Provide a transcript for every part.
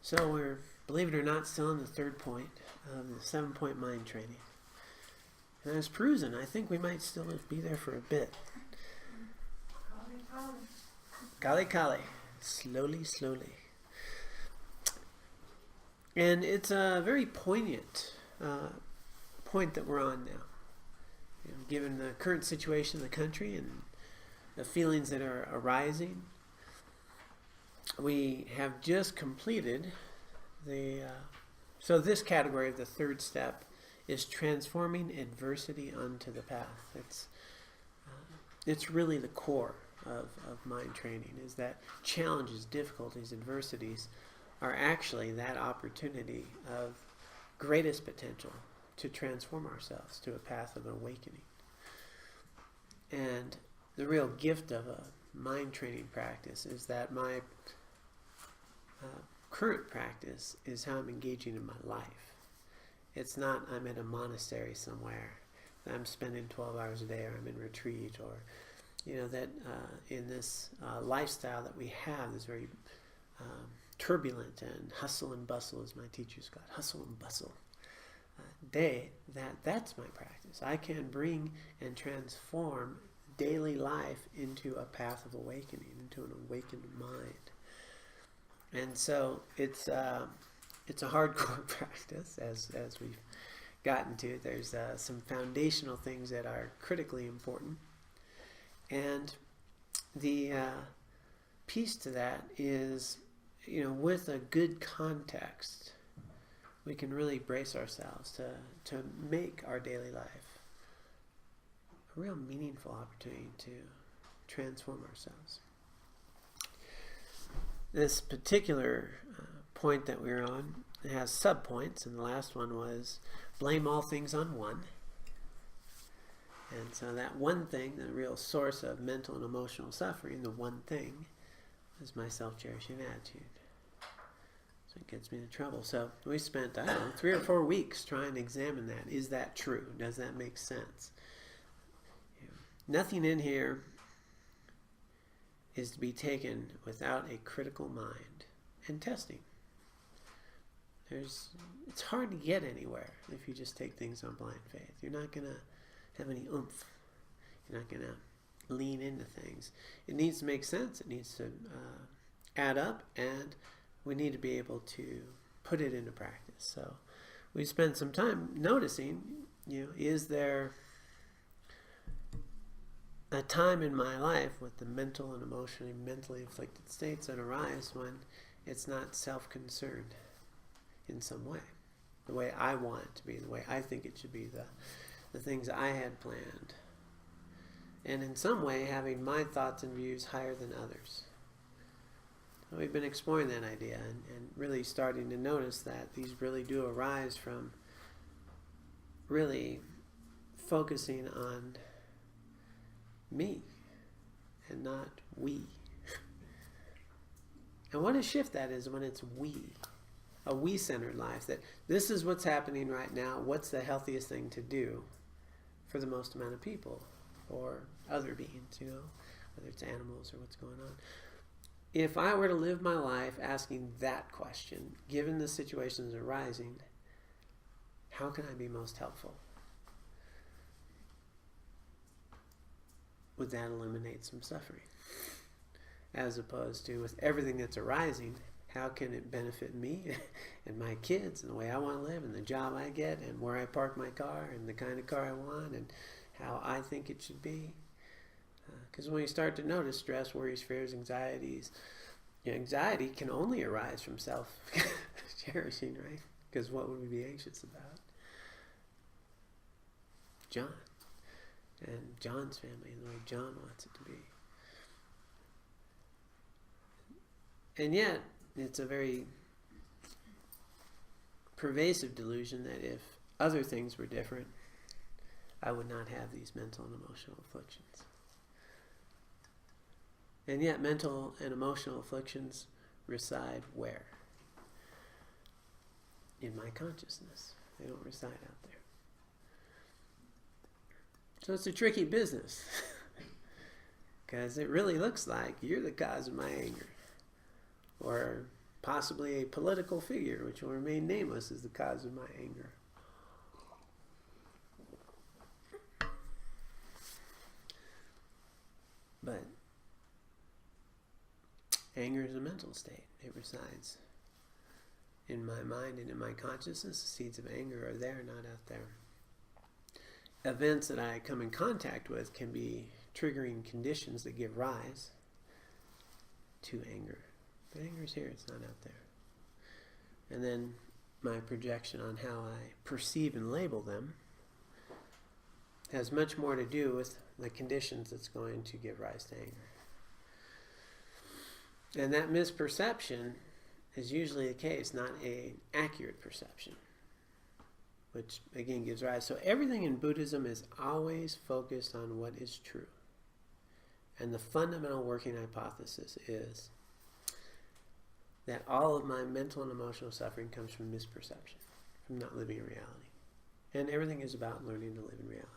So we're, believe it or not, still in the third point of the 7-point mind training. And as proven, I think we might still be there for a bit. Kali kali. Slowly, slowly. And it's a very poignant point that we're on now. Given the current situation in the country and the feelings that are arising, we have just completed the so this category of the third step is transforming adversity onto the path. It's really the core of mind training, is that challenges, difficulties, adversities are actually that opportunity of greatest potential to transform ourselves to a path of awakening. And the real gift of a mind training practice is that my current practice is how I'm engaging in my life. It's not I'm at a monastery somewhere, I'm spending 12 hours a day, or I'm in retreat, or that in this lifestyle that we have, this very turbulent and hustle and bustle, as my teachers got, hustle and bustle day, that's my practice. I can bring and transform daily life into a path of awakening, into an awakened mind. And so it's a hardcore practice, as we've gotten to. There's some foundational things that are critically important. And the piece to that is, with a good context, we can really brace ourselves to make our daily life a real meaningful opportunity to transform ourselves. This particular point that we're on has subpoints, and the last one was blame all things on one. And so that one thing, the real source of mental and emotional suffering, the one thing, is my self-cherishing attitude. So it gets me into trouble. So we spent, 3 or 4 weeks trying to examine that. Is that true? Does that make sense? Nothing in here is to be taken without a critical mind and testing. It's hard to get anywhere if you just take things on blind faith. You're not going to have any oomph. You're not going to lean into things. It needs to make sense. It needs to add up, and we need to be able to put it into practice. So we spent some time noticing, is there a time in my life with the mental and emotionally, mentally afflicted states that arise when it's not self-concerned in some way, the way I want it to be, the way I think it should be, the things I had planned, and in some way having my thoughts and views higher than others. So we've been exploring that idea and really starting to notice that these really do arise from really focusing on me and not we. And what a shift that is when it's we. A we-centered life, that this is what's happening right now, what's the healthiest thing to do for the most amount of people or other beings, whether it's animals or what's going on. If I were to live my life asking that question, given the situations arising, how can I be most helpful? Would that eliminate some suffering? As opposed to, with everything that's arising, how can it benefit me and my kids and the way I want to live and the job I get and where I park my car and the kind of car I want and how I think it should be? Because when you start to notice stress, worries, fears, anxieties, anxiety can only arise from self-cherishing, right? Because what would we be anxious about? John. And John's family and the way John wants it to be. And yet, it's a very pervasive delusion that if other things were different, I would not have these mental and emotional afflictions. And yet, mental and emotional afflictions reside where? In my consciousness. They don't reside out there. So it's a tricky business. Because it really looks like you're the cause of my anger. Or possibly a political figure, which will remain nameless, is the cause of my anger. But anger is a mental state. It resides in my mind and in my consciousness. The seeds of anger are there, not out there. Events that I come in contact with can be triggering conditions that give rise to anger. But anger is here, it's not out there. And then my projection on how I perceive and label them has much more to do with the conditions that's going to give rise to anger. And that misperception is usually the case, not an accurate perception, which again gives rise. So everything in Buddhism is always focused on what is true. And the fundamental working hypothesis is that all of my mental and emotional suffering comes from misperception, from not living in reality. And everything is about learning to live in reality.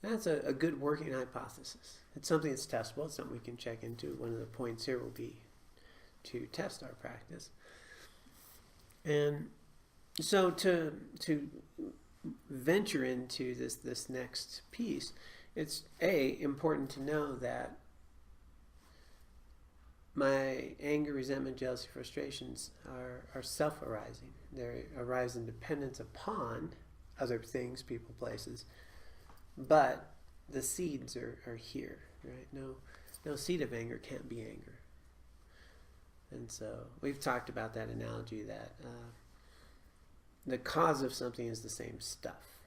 That's a good working hypothesis. It's something that's testable. It's something we can check into. One of the points here will be to test our practice. And so to venture into this next piece, it's important to know that my anger, resentment, jealousy, frustrations are self-arising. They arise in dependence upon other things, people, places. But the seeds are here, right? No seed of anger can't be anger. And so we've talked about that analogy that the cause of something is the same stuff,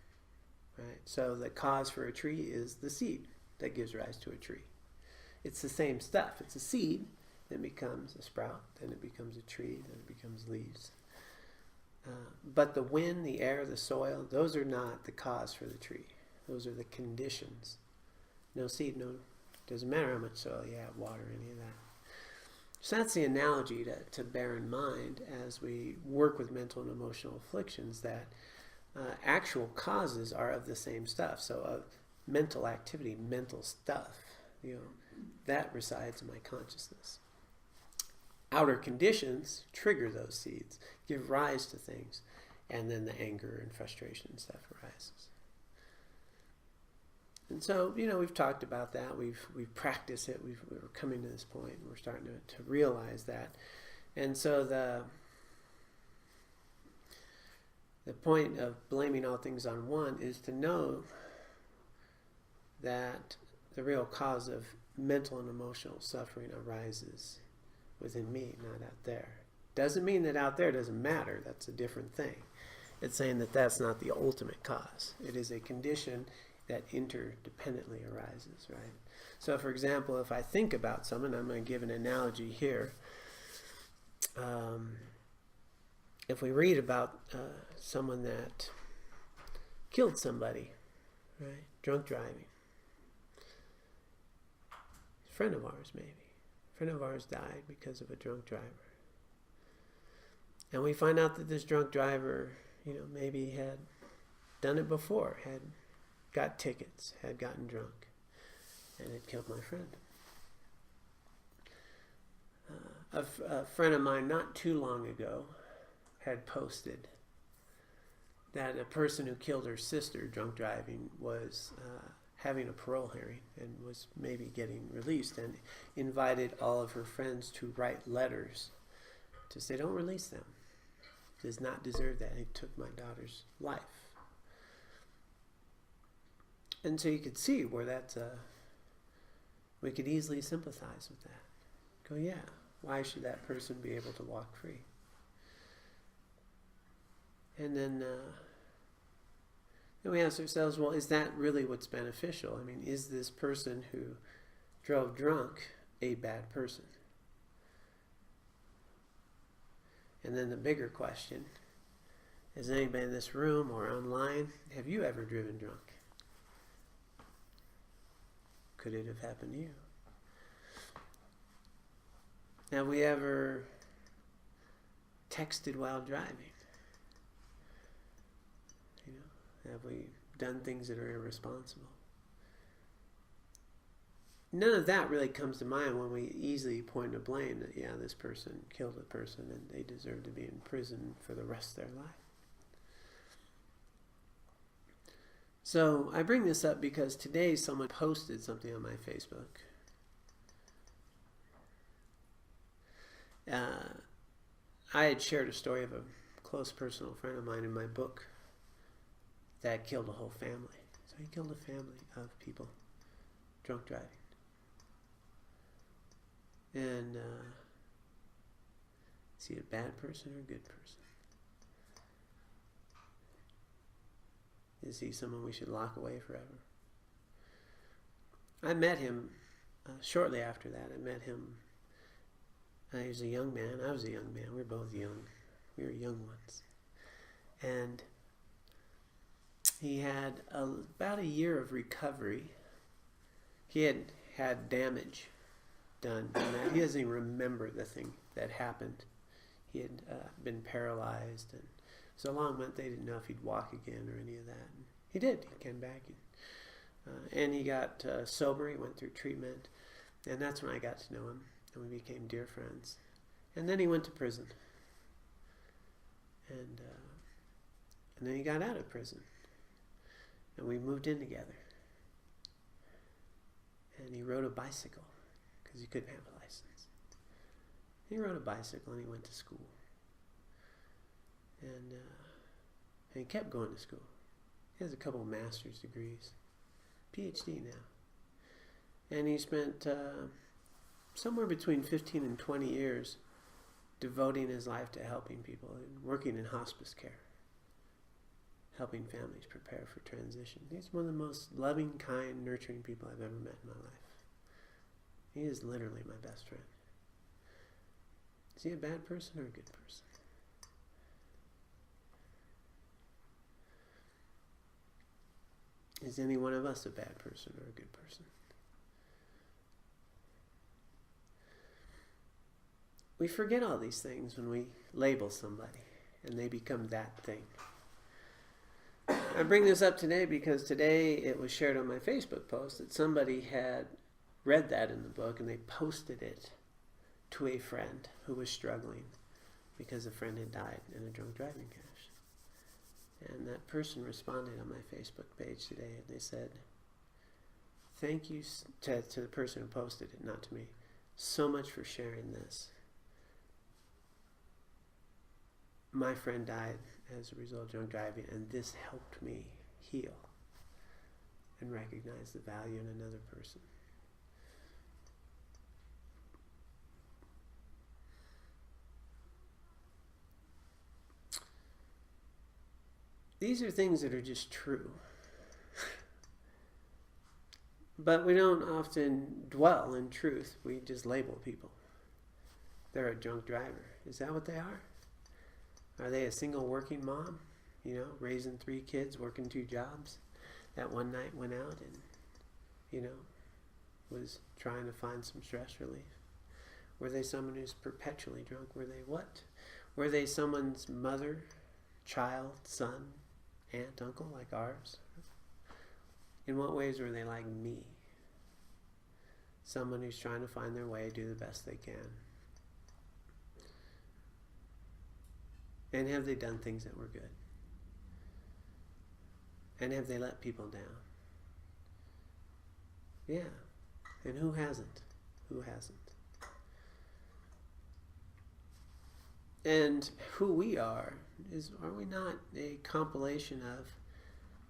right? So the cause for a tree is the seed that gives rise to a tree. It's the same stuff. It's a seed, then becomes a sprout, then it becomes a tree, then it becomes leaves. But the wind, the air, the soil, those are not the cause for the tree. Those are the conditions. No seed, doesn't matter how much soil you have, water, any of that. So that's the analogy to bear in mind as we work with mental and emotional afflictions, that actual causes are of the same stuff. So of mental activity, mental stuff, that resides in my consciousness. Outer conditions trigger those seeds, give rise to things, and then the anger and frustration and stuff arises. And so, we've talked about that. We've practiced it. We're coming to this point. We're starting to realize that. And so the point of blaming all things on one is to know that the real cause of mental and emotional suffering arises within me, not out there. Doesn't mean that out there doesn't matter. That's a different thing. It's saying that that's not the ultimate cause. It is a condition that interdependently arises, right? So, for example, if I think about someone, I'm going to give an analogy here. If we read about someone that killed somebody, right? Drunk driving. A friend of ours, maybe. A friend of ours died because of a drunk driver. And we find out that this drunk driver, maybe had done it before, had got tickets, had gotten drunk, and had killed my friend. A friend of mine not too long ago had posted that a person who killed her sister drunk driving was having a parole hearing and was maybe getting released, and invited all of her friends to write letters to say, don't release them. Does not deserve that. He took my daughter's life. And so you could see where that's we could easily sympathize with that. Go, yeah, why should that person be able to walk free? And then we ask ourselves, well, is that really what's beneficial? I mean, is this person who drove drunk a bad person? And then the bigger question, is anybody in this room or online, have you ever driven drunk? Could it have happened to you? Have we ever texted while driving? Have we done things that are irresponsible? none of that really comes to mind when we easily point to blame that, yeah, this person killed a person and they deserve to be in prison for the rest of their life. So I bring this up because today someone posted something on my Facebook. I had shared a story of a close personal friend of mine in my book that killed a whole family. So he killed a family of people drunk driving. And is he a bad person or a good person? Is he someone we should lock away forever? I met him shortly after that. I met him. He was a young man. I was a young man. We were both young. We were young ones. And he had about a year of recovery. He had had damage done. And he doesn't even remember the thing that happened. He had been paralyzed, and so a long month they didn't know if he'd walk again or any of that. And he did. He came back, and he got sober. He went through treatment, and that's when I got to know him, and we became dear friends. And then he went to prison, and then he got out of prison, and we moved in together. And he rode a bicycle because he couldn't have a license. He rode a bicycle and he went to school. And he kept going to school. He has a couple of master's degrees. PhD now. And he spent somewhere between 15 and 20 years devoting his life to helping people and working in hospice care. Helping families prepare for transition. He's one of the most loving, kind, nurturing people I've ever met in my life. He is literally my best friend. Is he a bad person or a good person? Is any one of us a bad person or a good person? We forget all these things when we label somebody and they become that thing. I bring this up today because today it was shared on my Facebook post that somebody had read that in the book and they posted it to a friend who was struggling because a friend had died in a drunk driving crash. And that person responded on my Facebook page today and they said, thank you to the person who posted it, not to me, so much for sharing this. My friend died as a result of drunk driving, and this helped me heal and recognize the value in another person. These are things that are just true. But we don't often dwell in truth. We just label people. They're a drunk driver. Is that what they are? Are they a single working mom? Raising 3 kids, working 2 jobs, that one night went out and, was trying to find some stress relief? Were they someone who's perpetually drunk? Were they what? Were they someone's mother, child, son, aunt, uncle, like ours? In what ways were they like me? Someone who's trying to find their way, do the best they can. And have they done things that were good? And have they let people down? Yeah. And who hasn't? Who hasn't? And who we are we not a compilation of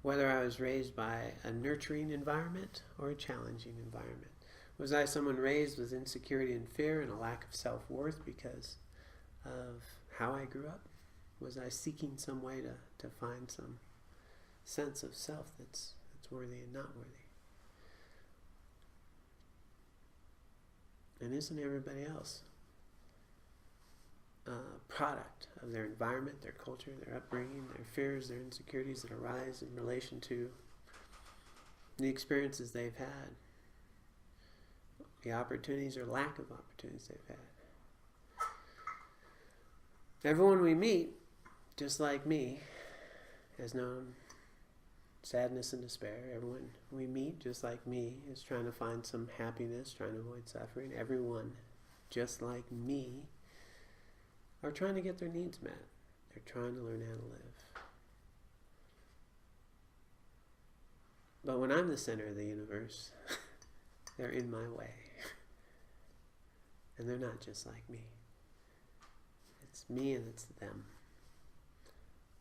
whether I was raised by a nurturing environment or a challenging environment? Was I someone raised with insecurity and fear and a lack of self-worth because of how I grew up? Was I seeking some way to find some sense of self that's worthy and not worthy? And isn't everybody else a product of their environment, their culture, their upbringing, their fears, their insecurities that arise in relation to the experiences they've had, the opportunities or lack of opportunities they've had? Everyone we meet, just like me, has known sadness and despair. Everyone we meet, just like me, is trying to find some happiness, trying to avoid suffering. Everyone, just like me, are trying to get their needs met. They're trying to learn how to live. But when I'm the center of the universe, they're in my way. And they're not just like me. It's me and it's them.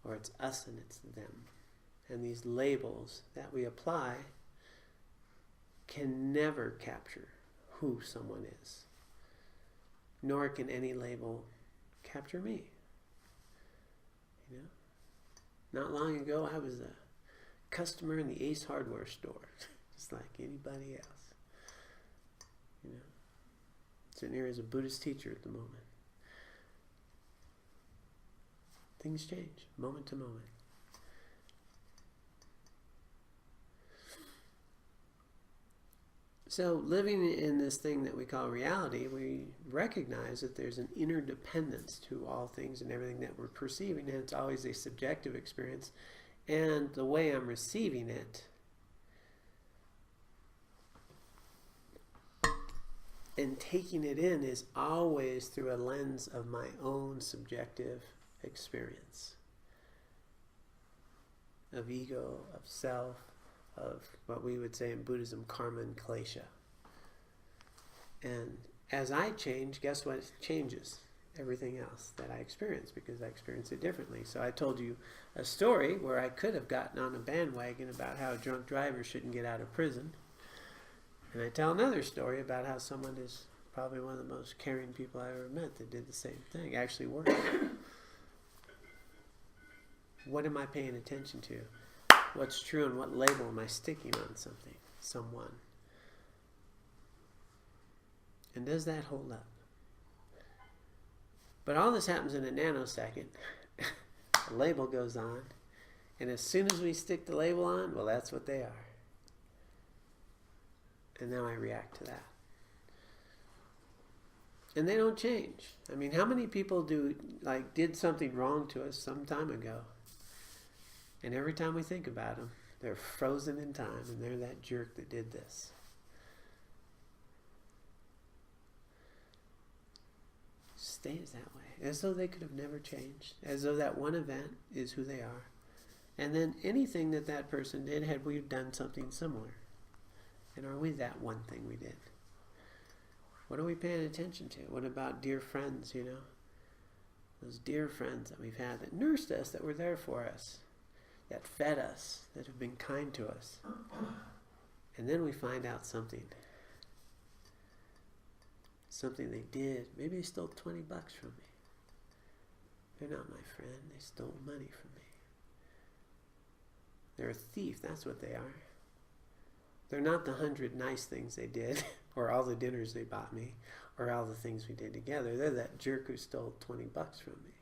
Or it's us and it's them. And these labels that we apply can never capture who someone is. Nor can any label capture me. You know? Not long ago, I was a customer in the Ace Hardware store, just like anybody else. You know? Sitting here as a Buddhist teacher at the moment. Things change, moment to moment. So living in this thing that we call reality, we recognize that there's an interdependence to all things and everything that we're perceiving, and it's always a subjective experience. And the way I'm receiving it and taking it in is always through a lens of my own subjective experience. Of ego, of self, of what we would say in Buddhism, karma and klesha. And as I change, guess what changes? Everything else that I experience, because I experience it differently. So I told you a story where I could have gotten on a bandwagon about how drunk drivers shouldn't get out of prison. And I tell another story about how someone is probably one of the most caring people I ever met that did the same thing, actually worked. What am I paying attention to? What's true and what label am I sticking on something, someone? And does that hold up? But all this happens in a nanosecond. The label goes on. And as soon as we stick the label on, well, that's what they are. And now I react to that. And they don't change. I mean, how many people did something wrong to us some time ago? And every time we think about them, they're frozen in time, and they're that jerk that did this. Stays that way, as though they could have never changed, as though that one event is who they are. And then anything that that person did, had we done something similar? And are we that one thing we did? What are we paying attention to? What about dear friends, you know? Those dear friends that we've had that nursed us, that were there for us, that fed us, that have been kind to us. And then we find out something they did. Maybe they stole $20 from me. They're not my friend. They stole money from me. They're a thief. That's what they are. They're not the 100 nice things they did, or all the dinners they bought me, or all the things we did together. They're that jerk who stole $20 from me.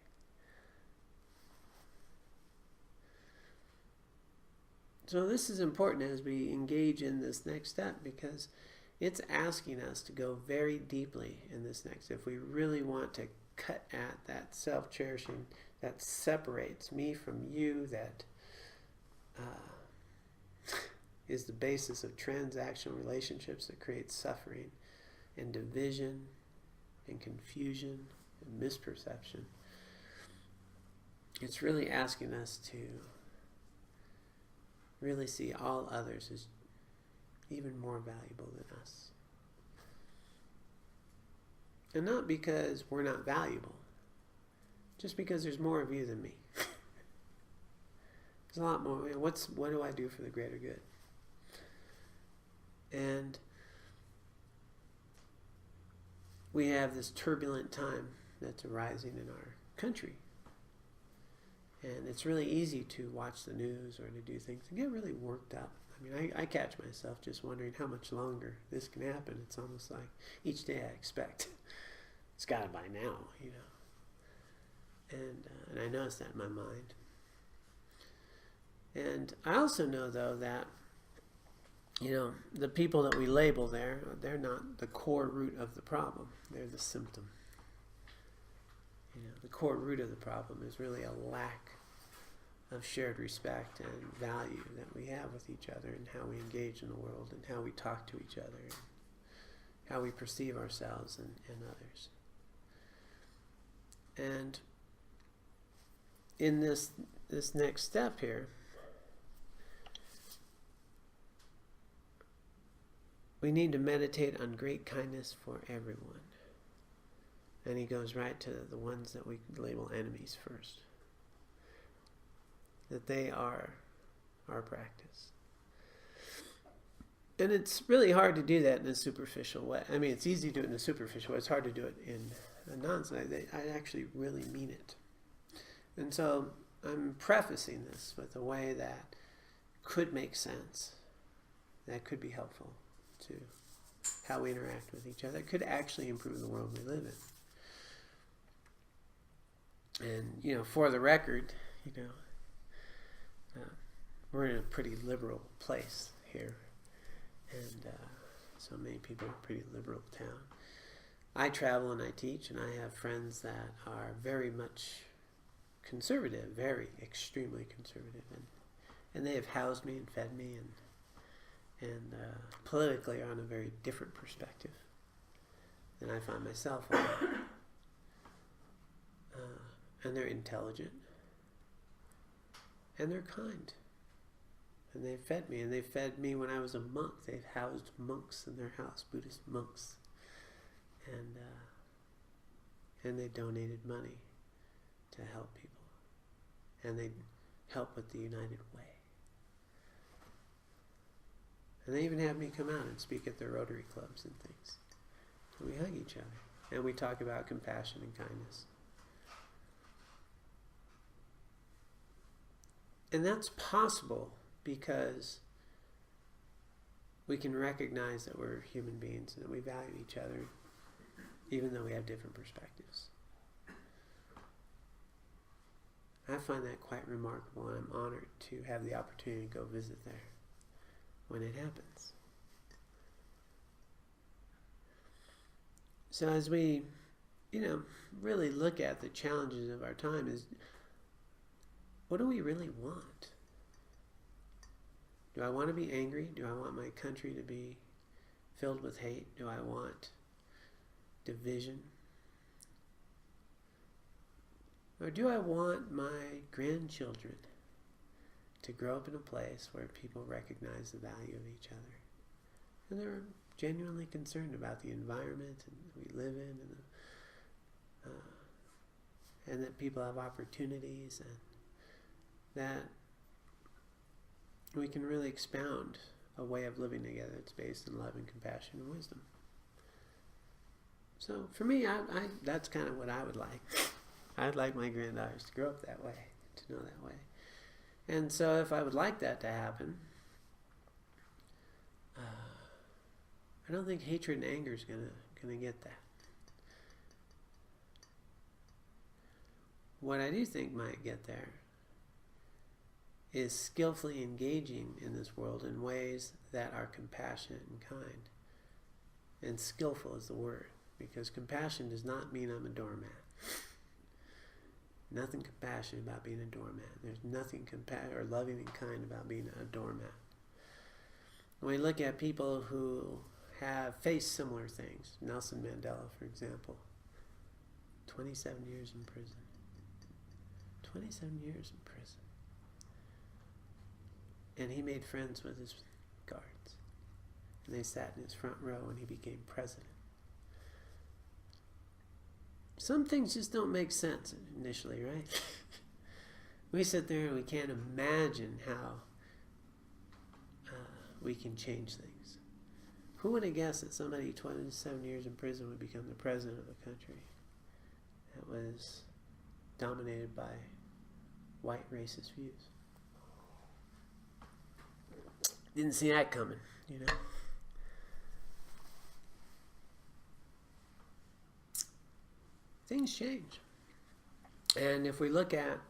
So this is important as we engage in this next step, because it's asking us to go very deeply in this next. If we really want to cut at that self-cherishing that separates me from you, that is the basis of transactional relationships that create suffering and division and confusion and misperception. It's really asking us to really see all others as even more valuable than us. And not because we're not valuable, just because there's more of you than me. There's a lot more. What do I do for the greater good? And we have this turbulent time that's arising in our country. And it's really easy to watch the news or to do things and get really worked up. I mean, I catch myself just wondering how much longer this can happen. It's almost like each day I expect it's got to by now, you know. And I notice that in my mind. And I also know, though, that, you know, the people that we label there, they're not the core root of the problem. They're the symptom. You know, the core root of the problem is really a lack of shared respect and value that we have with each other, and how we engage in the world, and how we talk to each other, and how we perceive ourselves and others. And in this next step here, we need to meditate on great kindness for everyone. And he goes right to the ones that we label enemies first. That they are our practice. And it's really hard to do that in a superficial way. I mean, it's easy to do it in a superficial way. It's hard to do it in a nonsense. I actually really mean it. And so I'm prefacing this with a way that could make sense, that could be helpful to how we interact with each other. It could actually improve the world we live in. And, for the record, we're in a pretty liberal place here. And so many people are a pretty liberal town. I travel and I teach, and I have friends that are very much conservative, very extremely conservative. And they have housed me and fed me and politically are on a very different perspective than I find myself on. And they're intelligent. And they're kind. And they've fed me. And they fed me when I was a monk. They've housed monks in their house, Buddhist monks. And they donated money to help people. And they help with the United Way. And they even have me come out and speak at their Rotary clubs and things. And we hug each other. And we talk about compassion and kindness. And that's possible because we can recognize that we're human beings and that we value each other, even though we have different perspectives. I find that quite remarkable, and I'm honored to have the opportunity to go visit there when it happens. So as we, really look at the challenges of our time, is what do we really want? Do I want to be angry? Do I want my country to be filled with hate? Do I want division? Or do I want my grandchildren to grow up in a place where people recognize the value of each other? And they're genuinely concerned about the environment that we live in, and that people have opportunities, and that we can really expound a way of living together that's based in love and compassion and wisdom. So for me, that's kind of what I would like. I'd like my granddaughters to grow up that way, to know that way. And so if I would like that to happen, I don't think hatred and anger is gonna get that. What I do think might get there is skillfully engaging in this world in ways that are compassionate and kind. And skillful is the word, because compassion does not mean I'm a doormat. Nothing compassionate about being a doormat. There's nothing or loving and kind about being a doormat. When we look at people who have faced similar things, Nelson Mandela, for example, 27 years in prison. 27 years in prison. And he made friends with his guards. And they sat in his front row when he became president. Some things just don't make sense initially, right? We sit there and we can't imagine how we can change things. Who would have guessed that somebody 27 years in prison would become the president of a country that was dominated by white racist views? Didn't see that coming, Things change. And if we look at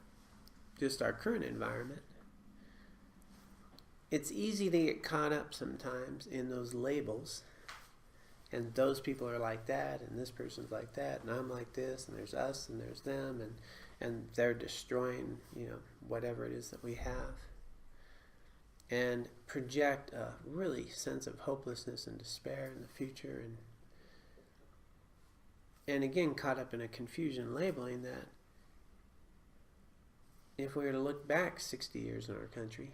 just our current environment, it's easy to get caught up sometimes in those labels. And those people are like that, and this person's like that, and I'm like this, and there's us, and there's them, and they're destroying, whatever it is that we have, and project a really sense of hopelessness and despair in the future, and again caught up in a confusion labeling that if we were to look back 60 years in our country,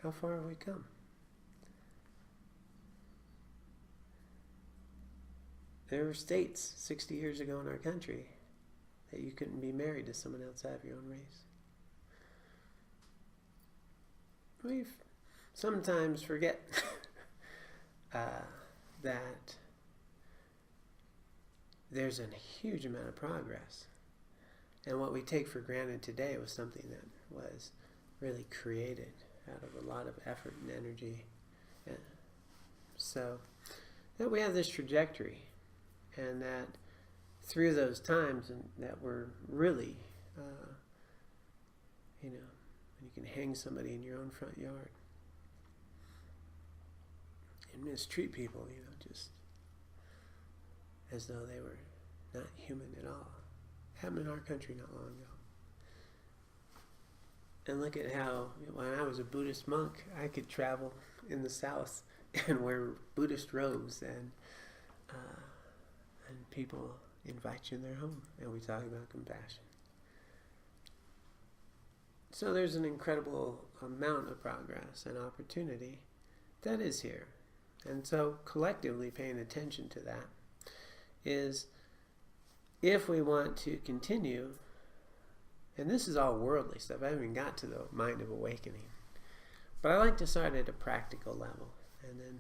how far have we come? There were states 60 years ago in our country that you couldn't be married to someone outside of your own race. We sometimes forget that there's a huge amount of progress. And what we take for granted today was something that was really created out of a lot of effort and energy. And so that we have this trajectory, and that through those times and that we're really, you can hang somebody in your own front yard and mistreat people, just as though they were not human at all. Happened in our country not long ago. And look at how, when I was a Buddhist monk, I could travel in the South and wear Buddhist robes, and people invite you in their home, and we talk about compassion. So there's an incredible amount of progress and opportunity that is here. And so collectively paying attention to that is, if we want to continue, and this is all worldly stuff, I haven't even got to the mind of awakening, but I like to start at a practical level, and then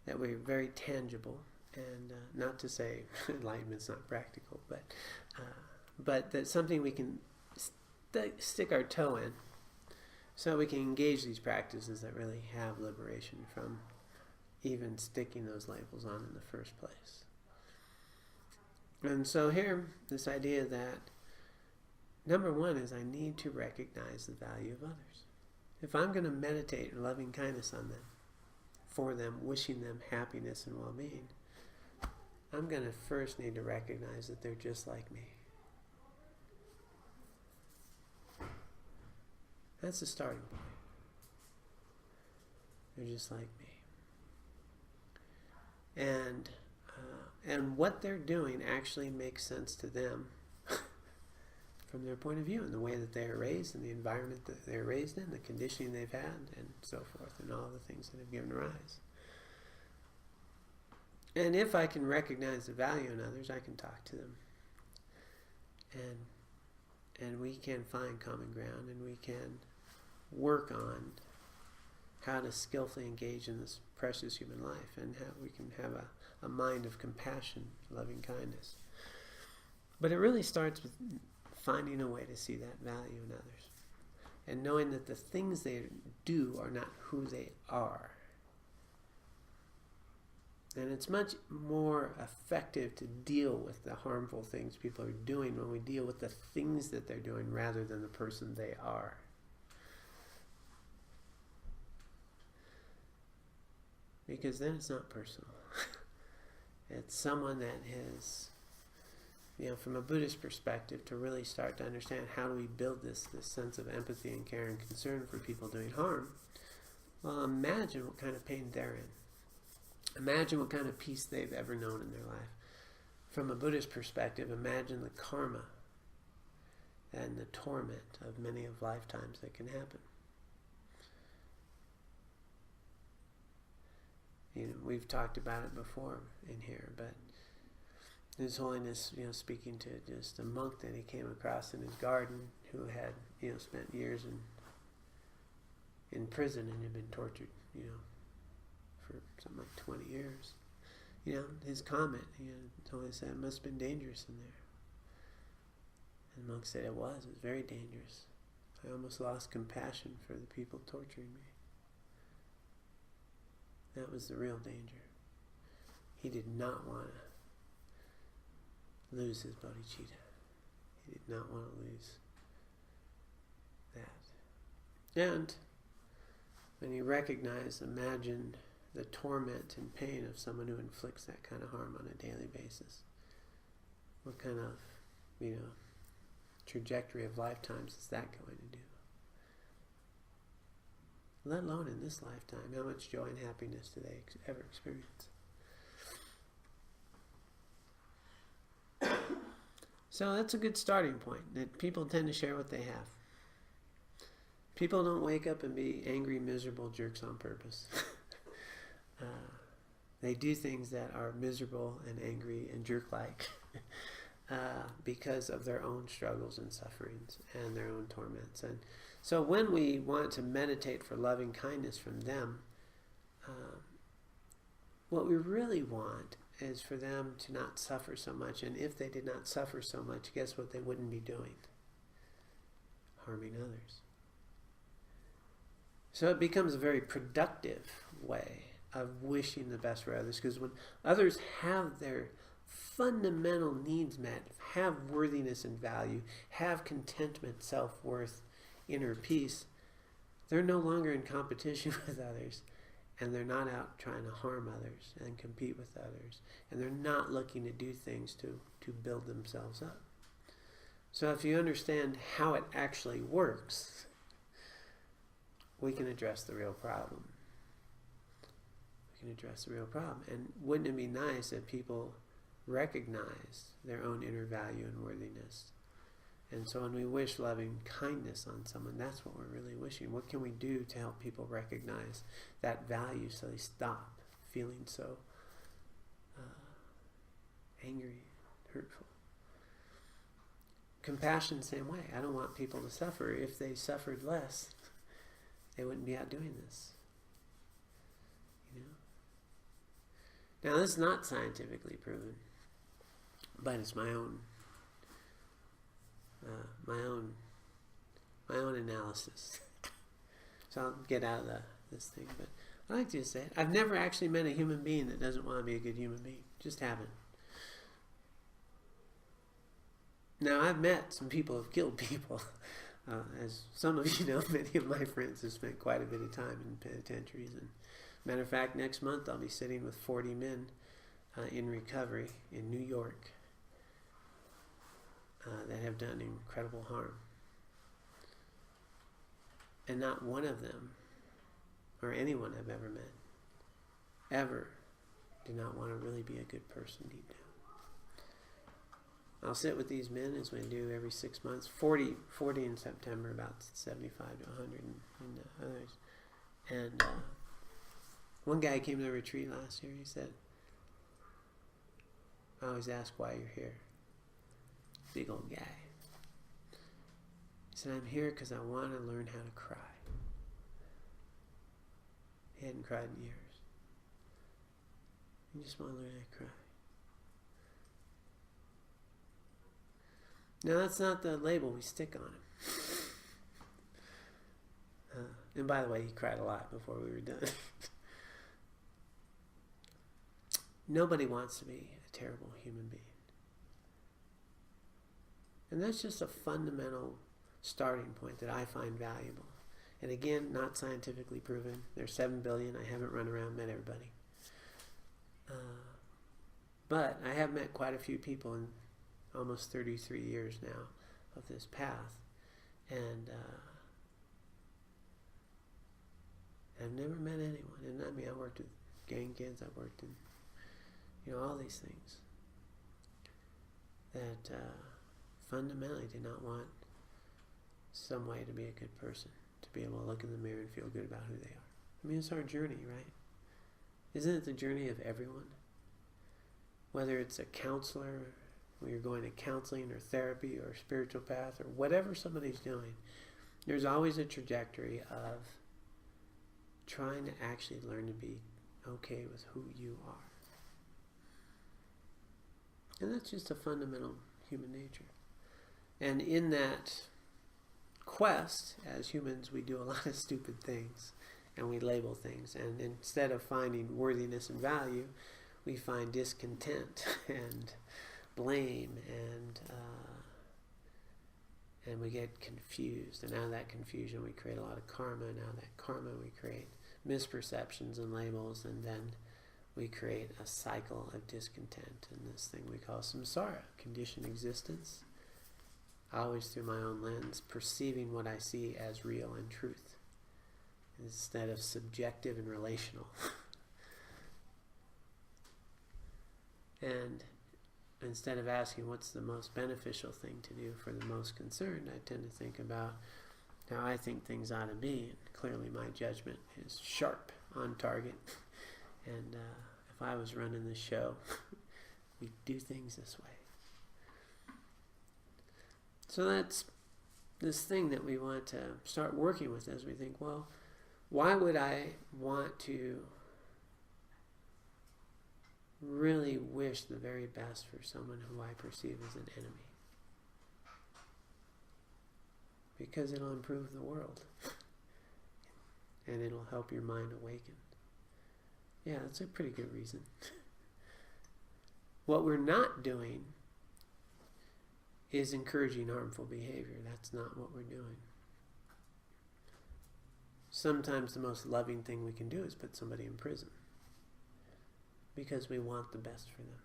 that we're very tangible, and not to say enlightenment's not practical, but that's something we can stick our toe in, so we can engage these practices that really have liberation from even sticking those labels on in the first place. And so here, this idea that number one is I need to recognize the value of others. If I'm going to meditate in loving kindness on them, for them, wishing them happiness and well-being, I'm going to first need to recognize that they're just like me. That's the starting point. They're just like me. And what they're doing actually makes sense to them from their point of view, and the way that they are raised, and the environment that they're raised in, the conditioning they've had, and so forth, and all the things that have given rise. And if I can recognize the value in others, I can talk to them. And we can find common ground, and we can work on how to skillfully engage in this precious human life, and how we can have a mind of compassion, loving kindness. But it really starts with finding a way to see that value in others, and knowing that the things they do are not who they are. And it's much more effective to deal with the harmful things people are doing when we deal with the things that they're doing rather than the person they are. Because then it's not personal. It's someone that is, from a Buddhist perspective, to really start to understand how do we build this sense of empathy and care and concern for people doing harm. Well, imagine what kind of pain they're in. Imagine what kind of peace they've ever known in their life. From a Buddhist perspective, imagine the karma and the torment of many of lifetimes that can happen. We've talked about it before in here, but His Holiness, speaking to just a monk that he came across in his garden who had, spent years in prison and had been tortured, for something like 20 years. His comment, His Holiness said, it must have been dangerous in there. And the monk said it was very dangerous. I almost lost compassion for the people torturing me. That was the real danger. He did not want to lose his bodhicitta. He did not want to lose that. And when he recognized, imagined the torment and pain of someone who inflicts that kind of harm on a daily basis, What kind of, trajectory of lifetimes is that going to do? Let alone in this lifetime, how much joy and happiness do they ever experience? So that's a good starting point, that people tend to share what they have. People don't wake up and be angry, miserable jerks on purpose. They do things that are miserable and angry and jerk-like because of their own struggles and sufferings and their own torments. And so when we want to meditate for loving kindness from them, what we really want is for them to not suffer so much. And if they did not suffer so much, guess what they wouldn't be doing? Harming others. So it becomes a very productive way of wishing the best for others, because when others have their fundamental needs met, have worthiness and value, have contentment, self-worth, inner peace, they're no longer in competition with others, and they're not out trying to harm others and compete with others, and they're not looking to do things to build themselves up. So if you understand how it actually works, we can address the real problem. We can address the real problem. And wouldn't it be nice if people recognize their own inner value and worthiness? And so when we wish loving kindness on someone, that's what we're really wishing. What can we do to help people recognize that value so they stop feeling so angry, hurtful? Compassion, same way. I don't want people to suffer. If they suffered less, they wouldn't be out doing this. Now, this is not scientifically proven, but it's my own analysis. So I'll get out of this thing, but I like to say it. I've never actually met a human being that doesn't want to be a good human being. Just haven't. Now, I've met some people who have killed people. As some of you know, many of my friends have spent quite a bit of time in penitentiaries. And matter of fact, next month I'll be sitting with 40 men in recovery in New York that have done incredible harm. And not one of them, or anyone I've ever met, ever did not want to really be a good person deep down. I'll sit with these men, as we do every 6 months, 40 in September, about 75 to 100 in others. And one guy came to the retreat last year. He said, I always ask why you're here. Big old guy. He said, I'm here because I want to learn how to cry. He hadn't cried in years. He just want to learn how to cry. Now, that's not the label we stick on him. And by the way, he cried a lot before we were done. Nobody wants to be a terrible human being. And that's just a fundamental starting point that I find valuable. And again, not scientifically proven. There's 7 billion. I haven't run around and met everybody. But I have met quite a few people in almost 33 years now of this path. And I've never met anyone. And I mean, I worked with gang kids. I've worked in, all these things that fundamentally did not want some way to be a good person, to be able to look in the mirror and feel good about who they are. I mean, it's our journey, right? Isn't it the journey of everyone? Whether it's a counselor, when you're going to counseling or therapy or spiritual path or whatever somebody's doing, there's always a trajectory of trying to actually learn to be okay with who you are. And that's just a fundamental human nature. And in that quest, as humans, we do a lot of stupid things and we label things. And instead of finding worthiness and value, we find discontent and blame, and we get confused. And out of that confusion, we create a lot of karma. And out of that karma, we create misperceptions and labels, and then we create a cycle of discontent in this thing we call samsara, conditioned existence, always through my own lens, perceiving what I see as real and truth, instead of subjective and relational. And instead of asking what's the most beneficial thing to do for the most concerned, I tend to think about how I think things ought to be. And clearly my judgment is sharp, on target. And if I was running the show, we'd do things this way. So that's this thing that we want to start working with as we think, well, why would I want to really wish the very best for someone who I perceive as an enemy? Because it'll improve the world. And it'll help your mind awaken. Yeah, that's a pretty good reason. What we're not doing is encouraging harmful behavior. That's not what we're doing. Sometimes the most loving thing we can do is put somebody in prison because we want the best for them.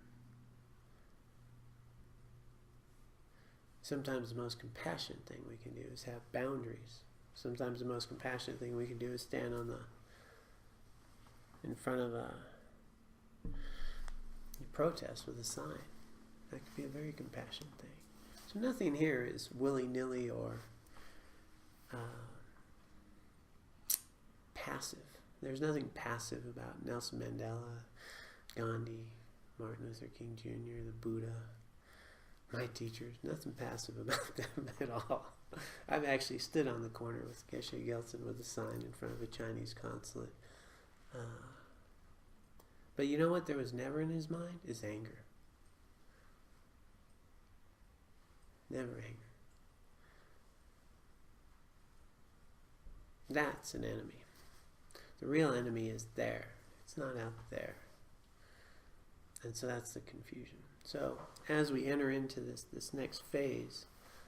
Sometimes the most compassionate thing we can do is have boundaries. Sometimes the most compassionate thing we can do is stand in front of a protest with a sign. That could be a very compassionate thing. So nothing here is willy-nilly or passive. There's nothing passive about Nelson Mandela, Gandhi, Martin Luther King Jr., the Buddha, my teachers. Nothing passive about them at all. I've actually stood on the corner with Geshe Gelsen with a sign in front of a Chinese consulate. But you know what there was never in his mind? Is anger. Never anger. That's an enemy. The real enemy is there. It's not out there. And so that's the confusion. So as we enter into this next phase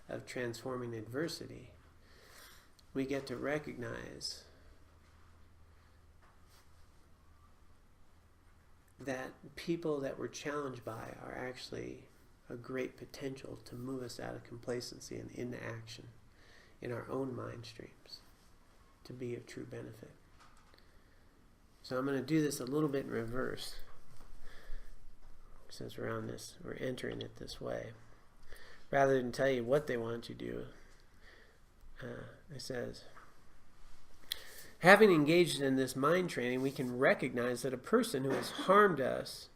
of transforming adversity, we get to recognize that people that we're challenged by are actually a great potential to move us out of complacency and into action in our own mind streams to be of true benefit. So I'm going to do this a little bit in reverse, since we're entering it this way. Rather than tell you what they want you to do, it says, having engaged in this mind training, we can recognize that a person who has harmed us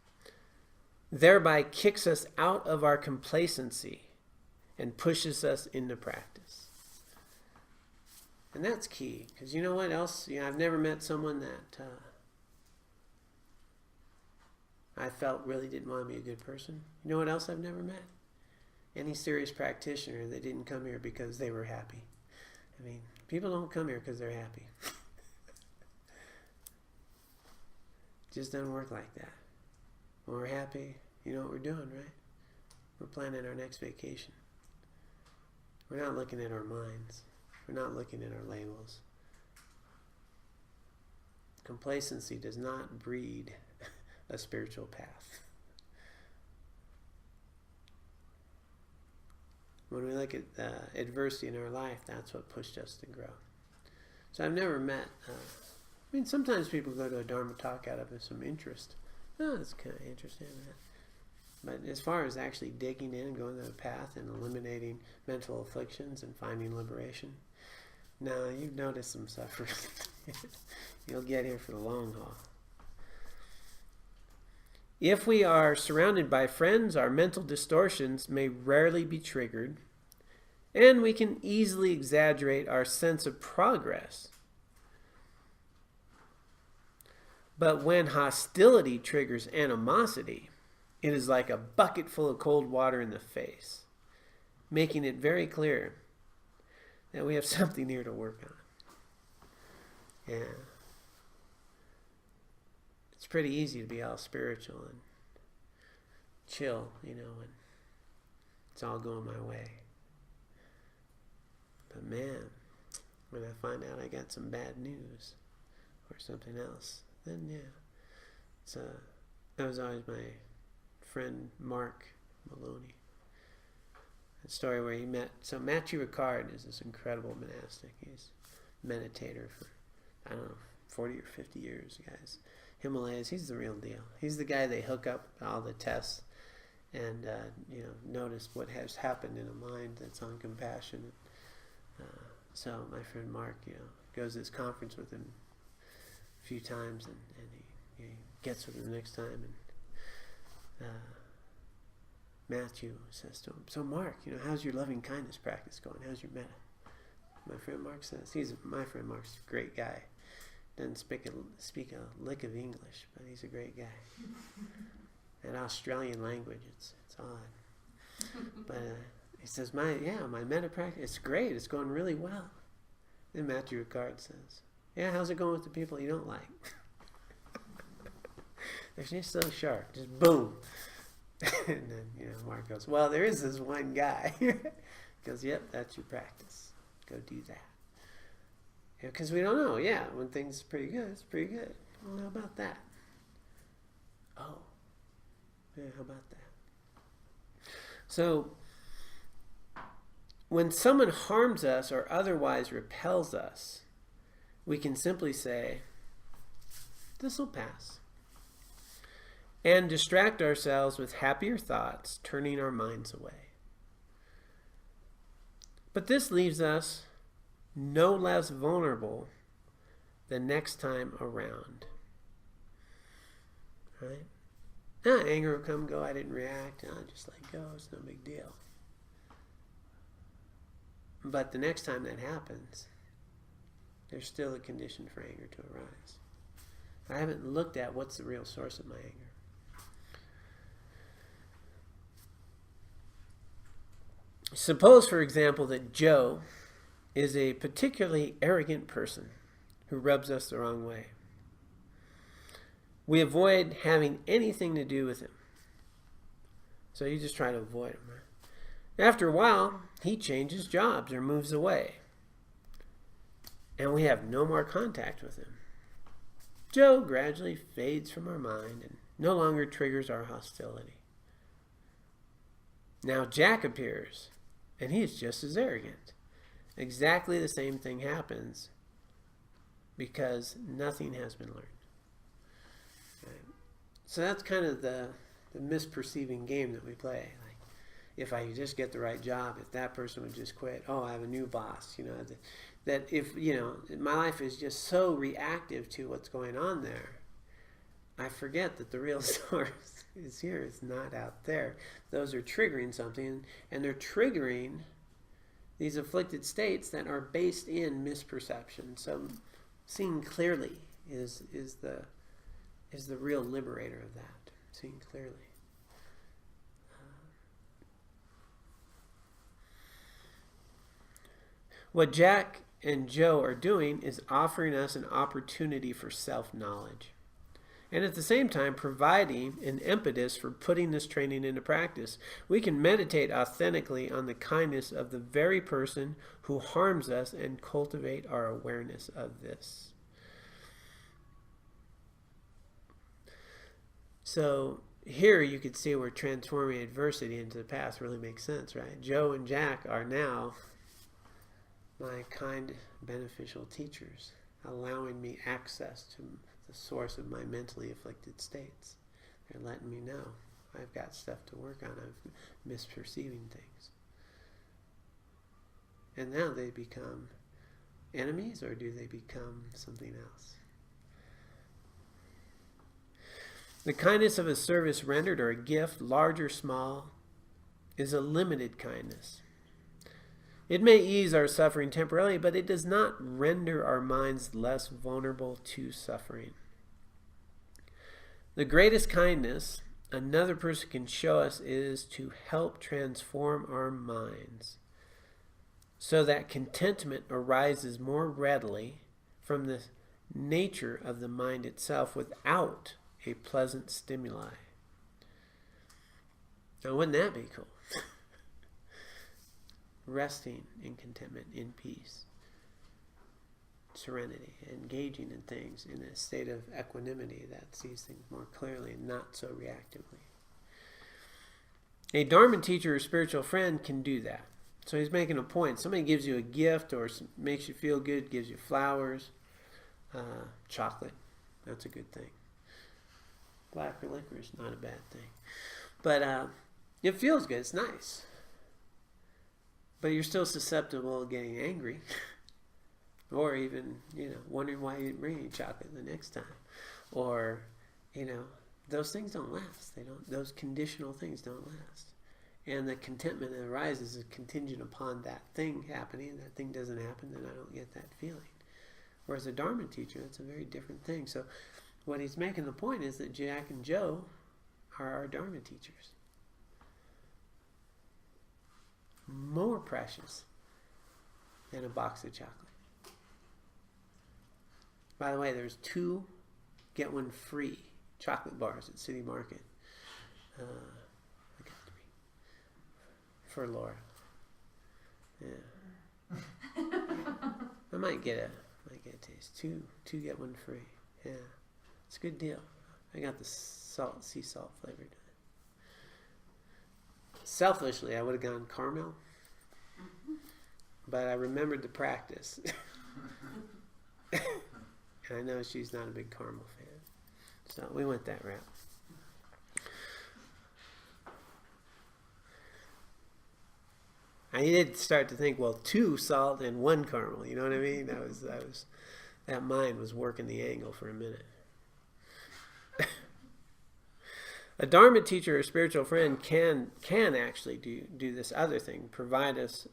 thereby kicks us out of our complacency and pushes us into practice. And that's key, because you know what else? I've never met someone that I felt really didn't want to be a good person. You know what else I've never met? Any serious practitioner that didn't come here because they were happy. I mean, people don't come here because they're happy. Just doesn't work like that. When we're happy, you know what we're doing, right? We're planning our next vacation. We're not looking at our minds. We're not looking at our labels. Complacency does not breed a spiritual path. When we look at adversity in our life, that's what pushed us to grow. So I've never met... sometimes people go to a Dharma talk out of some interest. Oh, that's kind of interesting. But as far as actually digging in, going to the path and eliminating mental afflictions and finding liberation, no, you've noticed some suffering. You'll get here for the long haul. If we are surrounded by friends, our mental distortions may rarely be triggered, and we can easily exaggerate our sense of progress. But when hostility triggers animosity, it is like a bucket full of cold water in the face, making it very clear that we have something here to work on. Yeah. It's pretty easy to be all spiritual and chill, and it's all going my way. But man, when I find out I got some bad news or something else, then yeah, it's That was always my friend Mark Maloney. A story where he met, so Matthew Ricard is this incredible monastic. He's a meditator for, I don't know, 40 or 50 years, guys. Himalayas, he's the real deal. He's the guy they hook up all the tests and, notice what has happened in a mind that's on compassion. So my friend Mark, goes to this conference with him a few times, and he gets with him the next time, and Matthew says to him, "So Mark, how's your loving kindness practice going? How's your metta?" My friend Mark says, my friend Mark's a great guy. Doesn't speak a lick of English, but he's a great guy. That Australian language, it's odd. But he says, my metta practice, it's great. It's going really well. Then Matthew Ricard says, "Yeah, how's it going with the people you don't like?" They're just so sharp. Just boom. And then, Mark goes, "Well, there is this one guy." He goes, "Yep, that's your practice. Go do that." Because we don't know. Yeah, when things are pretty good, it's pretty good. Well, how about that? Oh. Yeah, how about that? So, when someone harms us or otherwise repels us, we can simply say, "This will pass," and distract ourselves with happier thoughts, turning our minds away. But this leaves us no less vulnerable the next time around. Right? Anger will come and go. I didn't react. Just let go. It's no big deal. But the next time that happens, there's still a condition for anger to arise. I haven't looked at what's the real source of my anger. Suppose, for example, that Joe is a particularly arrogant person who rubs us the wrong way. We avoid having anything to do with him. So you just try to avoid him. Right? After a while, he changes jobs or moves away. And we have no more contact with him. Joe gradually fades from our mind and no longer triggers our hostility. Now Jack appears, and he is just as arrogant. Exactly the same thing happens because nothing has been learned. Right? So that's kind of the misperceiving game that we play. Like, if I just get the right job, if that person would just quit, I have a new boss. That if, my life is just so reactive to what's going on there, I forget that the real source is here. It's not out there. Those are triggering something, and they're triggering these afflicted states that are based in misperception. So seeing clearly is the real liberator of that. Seeing clearly. What Jack and Joe are doing is offering us an opportunity for self-knowledge, and at the same time providing an impetus for putting this training into practice. We can meditate authentically on the kindness of the very person who harms us and cultivate our awareness of this. So here you could see where transforming adversity into the past really makes sense, right? Joe and Jack are now my kind, beneficial teachers, allowing me access to the source of my mentally afflicted states. They're letting me know I've got stuff to work on. I'm misperceiving things. And now they become enemies, or do they become something else? The kindness of a service rendered or a gift, large or small, is a limited kindness. It may ease our suffering temporarily, but it does not render our minds less vulnerable to suffering. The greatest kindness another person can show us is to help transform our minds so that contentment arises more readily from the nature of the mind itself without a pleasant stimuli. Now, wouldn't that be cool? Resting in contentment, in peace. serenity, engaging in things in a state of equanimity that sees things more clearly and not so reactively. A Dharma teacher or spiritual friend can do that. So he's making a point. Somebody gives you a gift or makes you feel good, gives you flowers, chocolate. That's a good thing. Black liquor is not a bad thing. But it feels good. It's nice. But you're still susceptible to getting angry. Or even, wondering why you didn't bring any chocolate the next time. Or, those things don't last. Those conditional things don't last. And the contentment that arises is contingent upon that thing happening. And that thing doesn't happen, then I don't get that feeling. Whereas a Dharma teacher, that's a very different thing. So what he's making the point is that Jack and Joe are our Dharma teachers. More precious than a box of chocolate. By the way, there's 2 get 1 free chocolate bars at City Market. I got 3 for Laura. Yeah, I might get a taste. 2 get 1 free. Yeah, it's a good deal. I got the sea salt flavored. Selfishly, I would have gone caramel, but I remembered the practice. And I know she's not a big caramel fan. So we went that route. I did start to think, well, 2 salt and 1 caramel. You know what I mean? That mind was working the angle for a minute. A Dharma teacher or spiritual friend can actually do this other thing, provide us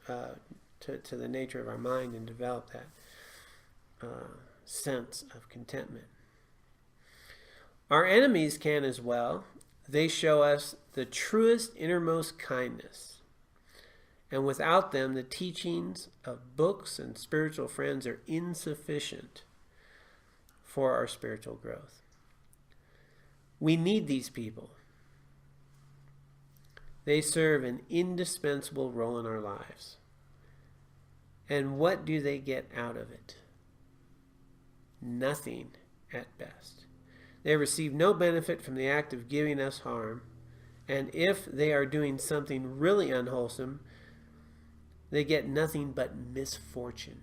to the nature of our mind and develop that sense of contentment. Our enemies can as well. They show us the truest innermost kindness. And without them, the teachings of books and spiritual friends are insufficient for our spiritual growth. We need these people. They serve an indispensable role in our lives. And what do they get out of it? Nothing at best. They receive no benefit from the act of giving us harm. And if they are doing something really unwholesome, they get nothing but misfortune.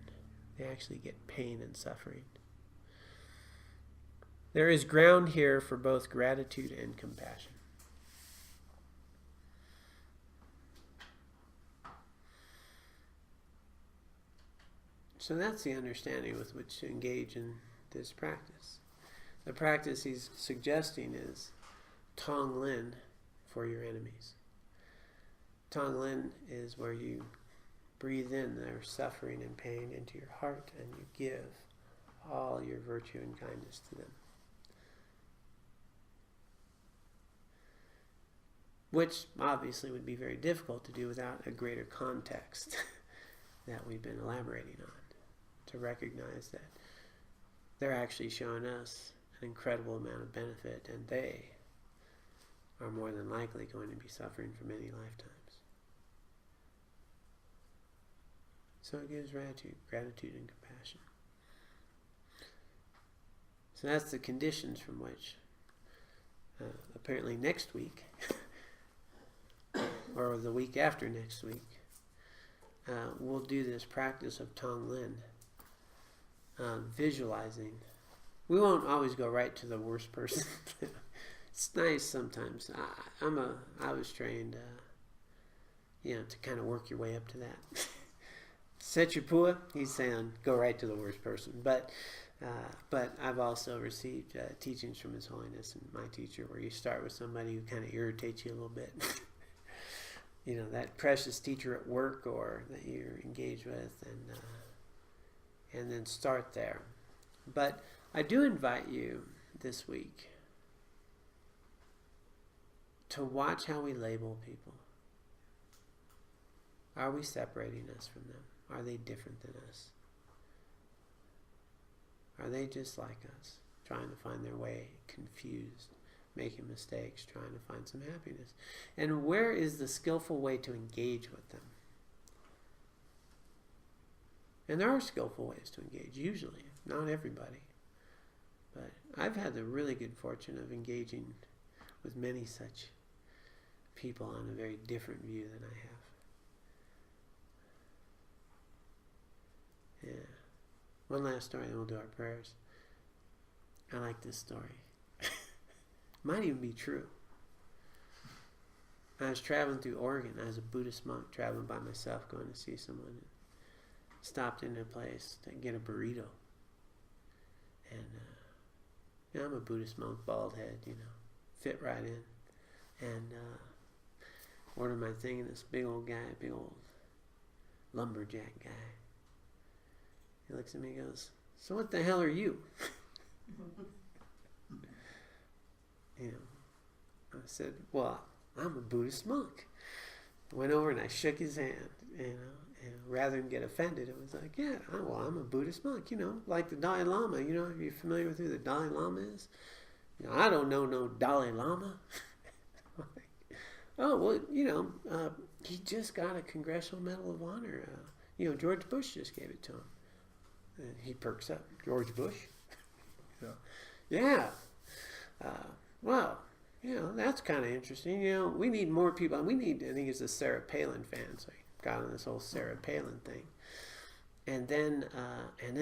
They actually get pain and suffering. There is ground here for both gratitude and compassion. So that's the understanding with which to engage in this practice. The practice he's suggesting is Tong Lin for your enemies. Tong Lin is where you breathe in their suffering and pain into your heart and you give all your virtue and kindness to them. Which obviously would be very difficult to do without a greater context that we've been elaborating on. To recognize that they're actually showing us an incredible amount of benefit and they are more than likely going to be suffering for many lifetimes. So it gives gratitude and compassion. So that's the conditions from which apparently next week or the week after next week we'll do this practice of Tong Lin. Visualizing. We won't always go right to the worst person. It's nice sometimes. I was trained, to kind of work your way up to that. Setchupua, he's saying go right to the worst person. But I've also received teachings from His Holiness and my teacher where you start with somebody who kind of irritates you a little bit. That precious teacher at work or that you're engaged with, and then start there. But I do invite you this week to watch how we label people. Are we separating us from them? Are they different than us? Are they just like us, trying to find their way, confused, making mistakes, trying to find some happiness? And where is the skillful way to engage with them? And there are skillful ways to engage, usually. not everybody. But I've had the really good fortune of engaging with many such people on a very different view than I have. Yeah. One last story, then we'll do our prayers. I like this story. Might even be true. I was traveling through Oregon. I was a Buddhist monk traveling by myself, going to see someone. And stopped into a place to get a burrito. And I'm a Buddhist monk, bald head, fit right in. And ordered my thing, and this big old guy, big old lumberjack guy, he looks at me and goes, "So what the hell are you?" I said, "Well, I'm a Buddhist monk." Went over and I shook his hand, and rather than get offended, it was like, "Yeah, I'm a Buddhist monk, like the Dalai Lama. Are you familiar with who the Dalai Lama is?" I don't know no Dalai Lama. Oh, well, he just got a Congressional Medal of Honor. George Bush just gave it to him. And he perks up. George Bush? Yeah. Well, that's kind of interesting. We need more people. I think he's a Sarah Palin fan, so he got on this whole Sarah Palin thing. And then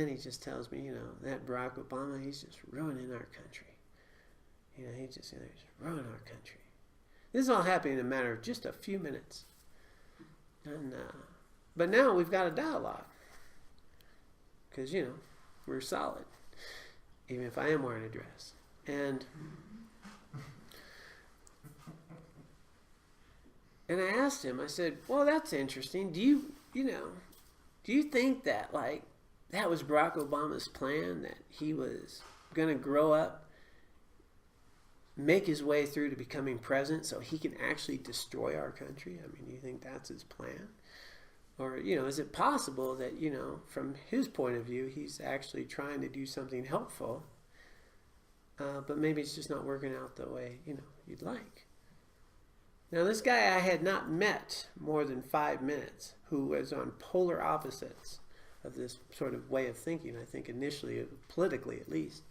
he just tells me, that Barack Obama, he's just ruining our country. He's just ruining our country. This is all happening in a matter of just a few minutes. And but now we've got a dialogue. Because, we're solid. Even if I am wearing a dress. And I asked him, I said, "Well, that's interesting. Do you think that, that was Barack Obama's plan, that he was going to grow up, make his way through to becoming president so he can actually destroy our country? I mean, do you think that's his plan? Or, is it possible that, from his point of view, he's actually trying to do something helpful, but maybe it's just not working out the way, you'd like?" Now, this guy I had not met more than 5 minutes, who was on polar opposites of this sort of way of thinking, I think initially, politically at least.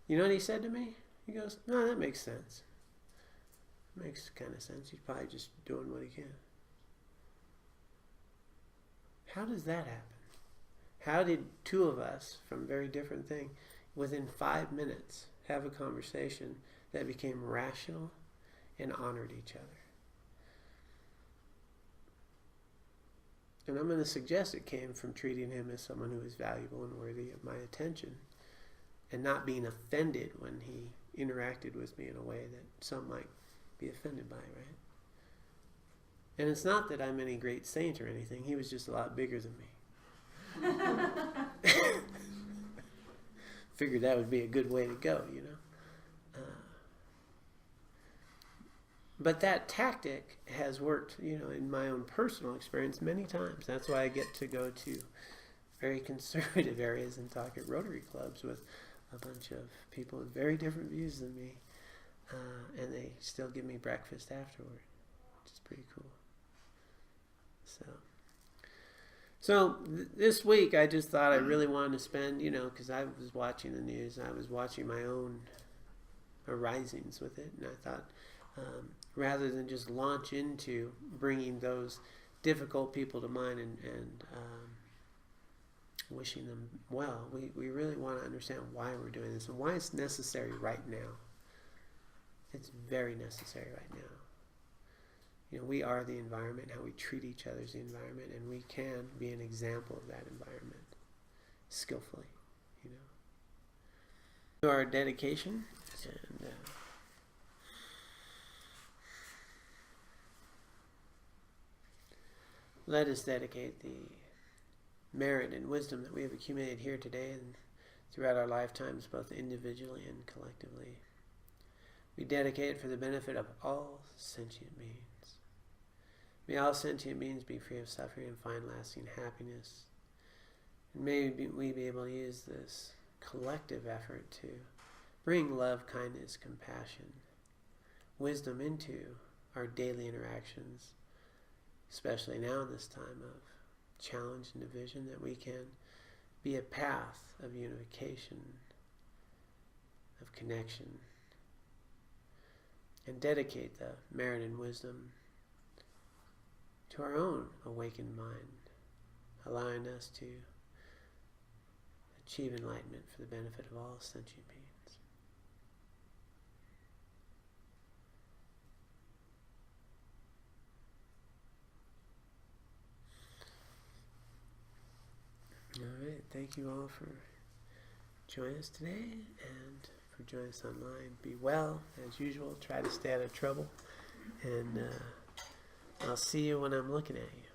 You know what he said to me? He goes, "No, that makes sense. Makes kind of sense. He's probably just doing what he can." How does that happen? How did two of us from very different things, within 5 minutes, have a conversation that became rational and honored each other? And I'm going to suggest it came from treating him as someone who is valuable and worthy of my attention, and not being offended when he interacted with me in a way that some might be offended by, right? And it's not that I'm any great saint or anything. He was just a lot bigger than me. Figured that would be a good way to go, But that tactic has worked, in my own personal experience many times. That's why I get to go to very conservative areas and talk at Rotary clubs with a bunch of people with very different views than me. And they still give me breakfast afterward, which is pretty cool. So this week I just thought I really wanted to spend, because I was watching the news, I was watching my own arisings with it, and I thought, rather than just launch into bringing those difficult people to mind and wishing them well, we really want to understand why we're doing this and why it's necessary right now. It's very necessary right now. We are the environment. How we treat each other is the environment, and we can be an example of that environment skillfully. To our dedication, and let us dedicate the merit and wisdom that we have accumulated here today and throughout our lifetimes, both individually and collectively. We dedicate it for the benefit of all sentient beings. May all sentient beings be free of suffering and find lasting happiness. And may we be able to use this collective effort to bring love, kindness, compassion, wisdom into our daily interactions, especially now in this time of challenge and division, that we can be a path of unification, of connection, and dedicate the merit and wisdom to our own awakened mind, allowing us to achieve enlightenment for the benefit of all sentient beings. All right, thank you all for joining us today and for joining us online. Be well, as usual. Try to stay out of trouble. And I'll see you when I'm looking at you.